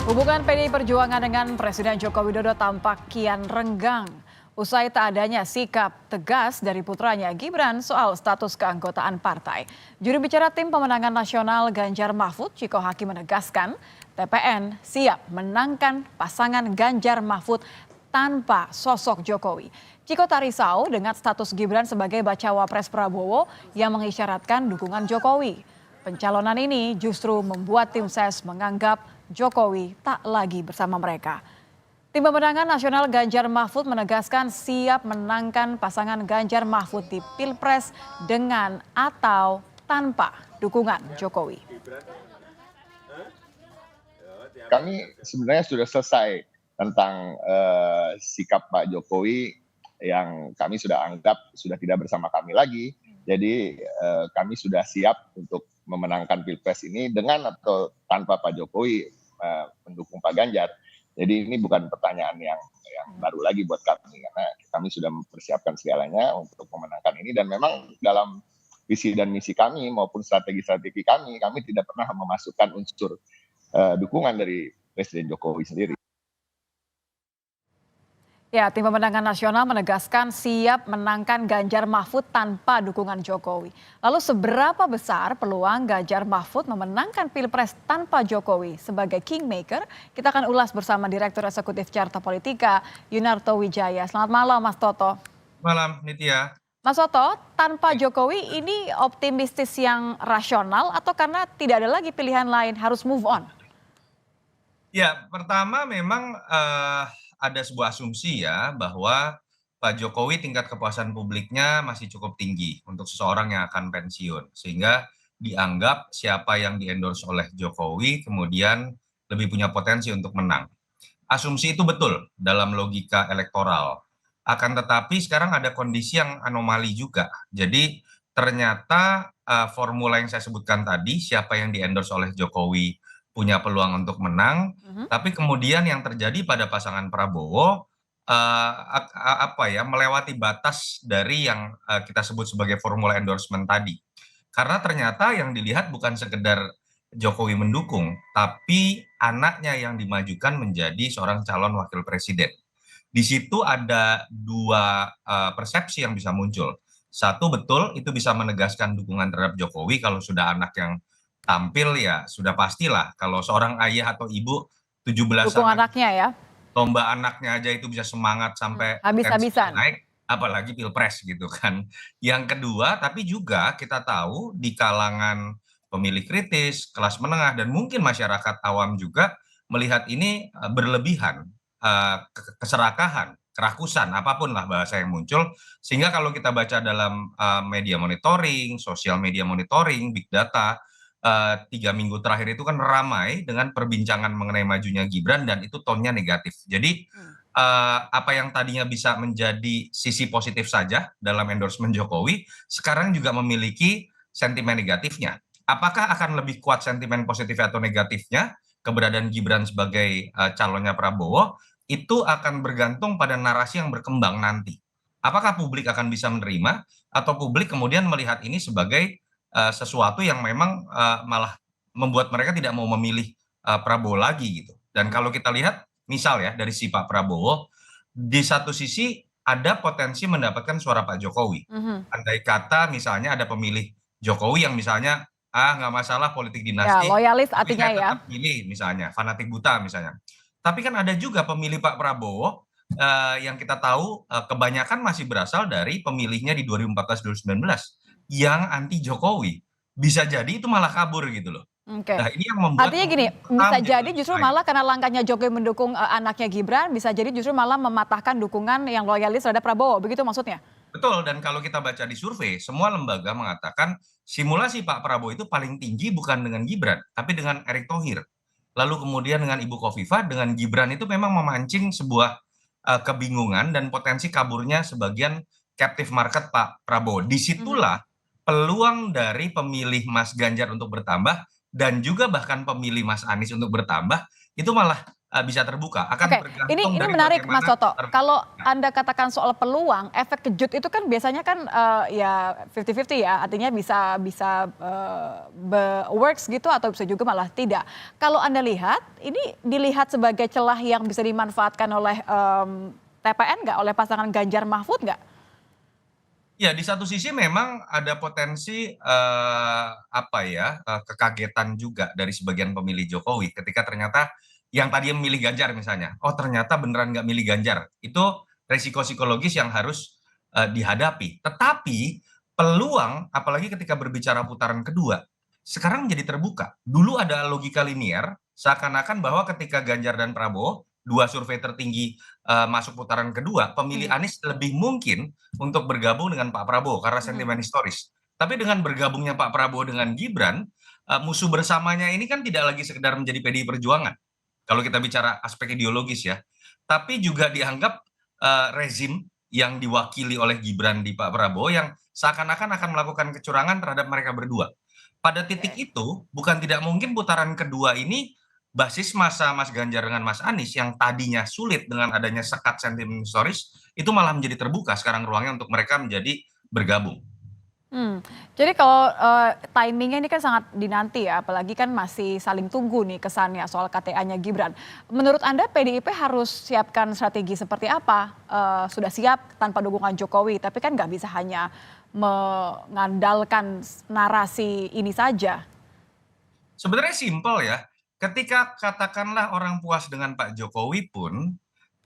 Hubungan PDI Perjuangan dengan Presiden Joko Widodo tampak kian renggang. Usai tak adanya sikap tegas dari putranya Gibran soal status keanggotaan partai. Juru bicara tim pemenangan nasional Ganjar Mahfud, Ciko Hakim menegaskan, TPN siap menangkan pasangan Ganjar Mahfud tanpa sosok Jokowi. Ciko tak risau dengan status Gibran sebagai bacawa pres Prabowo yang mengisyaratkan dukungan Jokowi. Pencalonan ini justru membuat tim ses menganggap Jokowi tak lagi bersama mereka. Tim pemenangan nasional Ganjar Mahfud menegaskan siap menangkan pasangan Ganjar Mahfud di Pilpres dengan atau tanpa dukungan Jokowi. Kami sebenarnya sudah selesai tentang sikap Pak Jokowi yang kami sudah anggap sudah tidak bersama kami lagi. Jadi kami sudah siap untuk memenangkan Pilpres ini dengan atau tanpa Pak Jokowi mendukung Pak Ganjar. Jadi ini bukan pertanyaan yang baru lagi buat kami, karena kami sudah mempersiapkan segalanya untuk memenangkan ini, dan memang dalam visi dan misi kami maupun strategi-strategi kami tidak pernah memasukkan unsur dukungan dari Presiden Jokowi sendiri. Ya, tim pemenangan nasional menegaskan siap menangkan Ganjar Mahfud tanpa dukungan Jokowi. Lalu seberapa besar peluang Ganjar Mahfud memenangkan Pilpres tanpa Jokowi sebagai kingmaker? Kita akan ulas bersama Direktur Eksekutif Carta Politika, Yunarto Wijaya. Selamat malam, Mas Toto. Malam, Nitya. Mas Toto, tanpa Jokowi ini optimistis yang rasional atau karena tidak ada lagi pilihan lain harus move on? Ya, pertama memang ada sebuah asumsi ya bahwa Pak Jokowi tingkat kepuasan publiknya masih cukup tinggi untuk seseorang yang akan pensiun. Sehingga dianggap siapa yang di-endorse oleh Jokowi kemudian lebih punya potensi untuk menang. Asumsi itu betul dalam logika elektoral. Akan tetapi sekarang ada kondisi yang anomali juga. Jadi ternyata formula yang saya sebutkan tadi, siapa yang di-endorse oleh Jokowi punya peluang untuk menang, tapi kemudian yang terjadi pada pasangan Prabowo melewati batas dari yang kita sebut sebagai formula endorsement tadi. Karena ternyata yang dilihat bukan sekedar Jokowi mendukung, tapi anaknya yang dimajukan menjadi seorang calon wakil presiden. Di situ ada dua persepsi yang bisa muncul. Satu, betul itu bisa menegaskan dukungan terhadap Jokowi kalau sudah anak yang tampil, ya sudah pastilah kalau seorang ayah atau ibu 17 Dukung anaknya ya? lomba anaknya aja itu bisa semangat sampai Habis-habisan. naik, apalagi Pilpres gitu kan. Yang kedua, tapi juga kita tahu di kalangan pemilih kritis, kelas menengah, dan mungkin masyarakat awam juga melihat ini berlebihan, keserakahan, kerakusan, apapun lah bahasa yang muncul. Sehingga kalau kita baca dalam media monitoring, sosial media monitoring, big data, 3 minggu terakhir itu kan ramai dengan perbincangan mengenai majunya Gibran, dan itu tonnya negatif. Jadi apa yang tadinya bisa menjadi sisi positif saja dalam endorsement Jokowi, sekarang juga memiliki sentimen negatifnya. Apakah akan lebih kuat sentimen positif atau negatifnya keberadaan Gibran sebagai calonnya Prabowo, itu akan bergantung pada narasi yang berkembang nanti. Apakah publik akan bisa menerima, atau publik kemudian melihat ini sebagai sesuatu yang memang malah membuat mereka tidak mau memilih Prabowo lagi gitu. Dan kalau kita lihat misal ya dari si Pak Prabowo, di satu sisi ada potensi mendapatkan suara Pak Jokowi. Andai kata misalnya ada pemilih Jokowi yang misalnya nggak masalah politik Ya, dinasti, loyalis tapi artinya saya ya. tetap pilih misalnya, fanatik buta misalnya. Tapi kan ada juga pemilih Pak Prabowo yang kita tahu kebanyakan masih berasal dari pemilihnya di 2014-2019 yang anti Jokowi. Bisa jadi itu malah kabur gitu loh. Oke. Nah, ini yang membuat Artinya gini, bisa jadi justru malah karena langkahnya Jokowi mendukung anaknya Gibran, bisa jadi justru malah mematahkan dukungan yang loyalis terhadap Prabowo, begitu maksudnya? Betul, dan kalau kita baca di survei, semua lembaga mengatakan simulasi Pak Prabowo itu paling tinggi bukan dengan Gibran, tapi dengan Erick Thohir. Lalu kemudian dengan Ibu Khofifah, dengan Gibran itu memang memancing sebuah kebingungan dan potensi kaburnya sebagian captive market Pak Prabowo. Disitulah peluang dari pemilih Mas Ganjar untuk bertambah, dan juga bahkan pemilih Mas Anies untuk bertambah, itu malah bisa terbuka. Akan Oke, bergantung ini dari menarik Mas bagaimana Toto. Kalau Nah, Anda katakan soal peluang, efek kejut itu kan biasanya kan ya 50-50 ya, artinya bisa bisa works gitu atau bisa juga malah tidak. Kalau Anda lihat, ini dilihat sebagai celah yang bisa dimanfaatkan oleh TPN nggak, oleh pasangan Ganjar Mahfud nggak? ya, di satu sisi memang ada potensi apa ya kekagetan juga dari sebagian pemilih Jokowi ketika ternyata yang tadi memilih Ganjar misalnya, oh ternyata beneran nggak milih Ganjar. Itu resiko psikologis yang harus dihadapi. Tetapi peluang, apalagi ketika berbicara putaran kedua, sekarang menjadi terbuka. Dulu ada logika linier, seakan-akan bahwa ketika Ganjar dan Prabowo, dua survei tertinggi masuk putaran kedua, pemilih Mhm. Anies lebih mungkin untuk bergabung dengan Pak Prabowo karena Mhm. sentimen historis. Tapi dengan bergabungnya Pak Prabowo dengan Gibran, musuh bersamanya ini kan tidak lagi sekedar menjadi PDI Perjuangan. Kalau kita bicara aspek ideologis ya, tapi juga dianggap rezim yang diwakili oleh Gibran di Pak Prabowo yang seakan-akan akan melakukan kecurangan terhadap mereka berdua. Pada titik Oke. itu, bukan tidak mungkin putaran kedua ini basis masa Mas Ganjar dengan Mas Anies yang tadinya sulit dengan adanya sekat sentimen historis itu malah menjadi terbuka sekarang ruangnya untuk mereka menjadi bergabung. Hmm, jadi kalau timing ini kan sangat dinanti ya, apalagi kan masih saling tunggu nih kesannya soal KTA-nya Gibran. Menurut Anda PDIP harus siapkan strategi seperti apa? Sudah siap tanpa dukungan Jokowi, tapi kan nggak bisa hanya mengandalkan narasi ini saja. Sebenarnya simpel ya, ketika katakanlah orang puas dengan Pak Jokowi pun,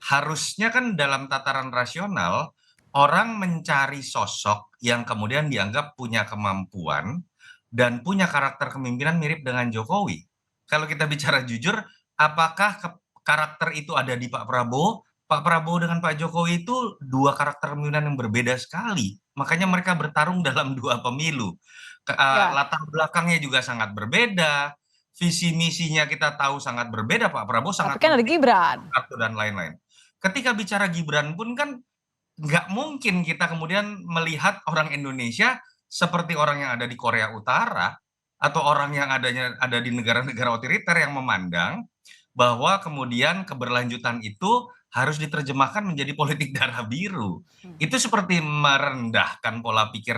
harusnya kan dalam tataran rasional, orang mencari sosok yang kemudian dianggap punya kemampuan dan punya karakter kepemimpinan mirip dengan Jokowi. Kalau kita bicara jujur, apakah karakter itu ada di Pak Prabowo? Pak Prabowo dengan Pak Jokowi itu dua karakter kepemimpinan yang berbeda sekali. Makanya mereka bertarung dalam dua pemilu. Ya, Latar belakangnya juga sangat berbeda, visi misinya kita tahu sangat berbeda, Pak Prabowo tapi sangat kan ada mengerti Gibran. kartu dan lain-lain. Ketika bicara Gibran pun kan nggak mungkin kita kemudian melihat orang Indonesia seperti orang yang ada di Korea Utara atau orang yang ada di negara-negara otoriter yang memandang bahwa kemudian keberlanjutan itu harus diterjemahkan menjadi politik darah biru. Itu seperti merendahkan pola pikir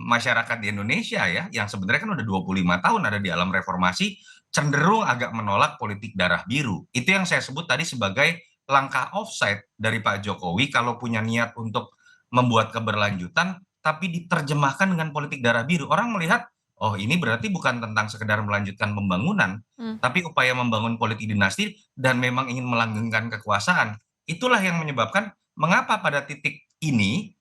masyarakat di Indonesia ya, yang sebenarnya kan udah 25 tahun ada di alam reformasi, cenderung agak menolak politik darah biru. Itu yang saya sebut tadi sebagai langkah offside dari Pak Jokowi kalau punya niat untuk membuat keberlanjutan, tapi diterjemahkan dengan politik darah biru. Orang melihat, oh ini berarti bukan tentang sekedar melanjutkan pembangunan, Hmm. tapi upaya membangun politik dinasti dan memang ingin melanggengkan kekuasaan. Itulah yang menyebabkan mengapa pada titik ini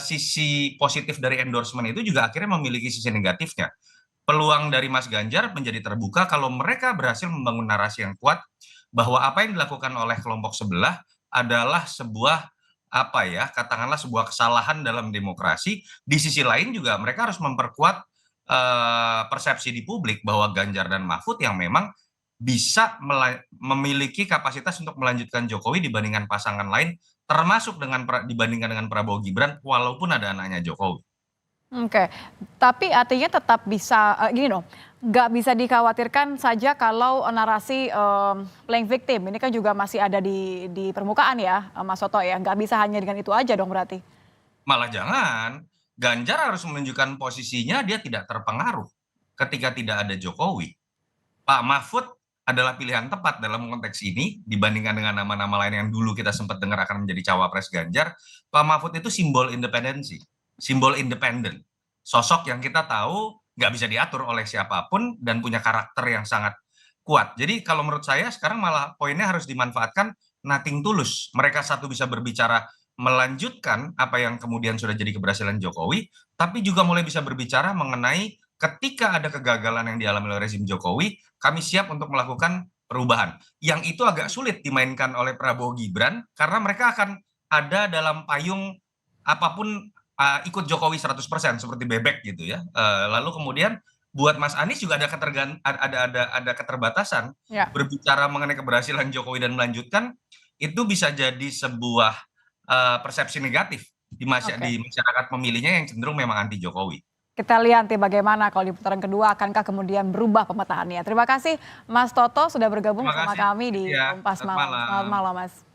sisi positif dari endorsement itu juga akhirnya memiliki sisi negatifnya. Peluang dari Mas Ganjar menjadi terbuka kalau mereka berhasil membangun narasi yang kuat bahwa apa yang dilakukan oleh kelompok sebelah adalah sebuah apa ya, katakanlah sebuah kesalahan dalam demokrasi. Di sisi lain juga mereka harus memperkuat persepsi di publik bahwa Ganjar dan Mahfud yang memang bisa memiliki kapasitas untuk melanjutkan Jokowi dibandingkan pasangan lain, termasuk dibandingkan dengan Prabowo Gibran, walaupun ada anaknya Jokowi. Oke, tapi artinya tetap bisa, gini dong, nggak bisa dikhawatirkan saja kalau narasi playing victim ini kan juga masih ada di permukaan ya, Mas Soto ya, nggak bisa hanya dengan itu aja dong berarti? Malah jangan, Ganjar harus menunjukkan posisinya dia tidak terpengaruh ketika tidak ada Jokowi. Pak Mahfud adalah pilihan tepat dalam konteks ini dibandingkan dengan nama-nama lain yang dulu kita sempat dengar akan menjadi cawapres Ganjar. Pak Mahfud itu simbol independensi, simbol independen. Sosok yang kita tahu nggak bisa diatur oleh siapapun dan punya karakter yang sangat kuat. Jadi kalau menurut saya sekarang malah poinnya harus dimanfaatkan nothing tulus. Mereka satu bisa berbicara melanjutkan apa yang kemudian sudah jadi keberhasilan Jokowi, tapi juga mulai bisa berbicara mengenai ketika ada kegagalan yang dialami oleh rezim Jokowi, kami siap untuk melakukan perubahan. Yang itu agak sulit dimainkan oleh Prabowo Gibran karena mereka akan ada dalam payung apapun ikut Jokowi 100% seperti bebek gitu ya. Lalu kemudian buat Mas Anies juga ada keterbatasan Ya. berbicara mengenai keberhasilan Jokowi dan melanjutkan itu bisa jadi sebuah persepsi negatif di Oke. masyarakat pemilihnya yang cenderung memang anti Jokowi. Kita lihat nanti bagaimana kalau di putaran kedua akankah kemudian berubah pemetaannya. Terima kasih Mas Toto sudah bergabung bersama kami di Kompas Malam. Selamat malam Mas.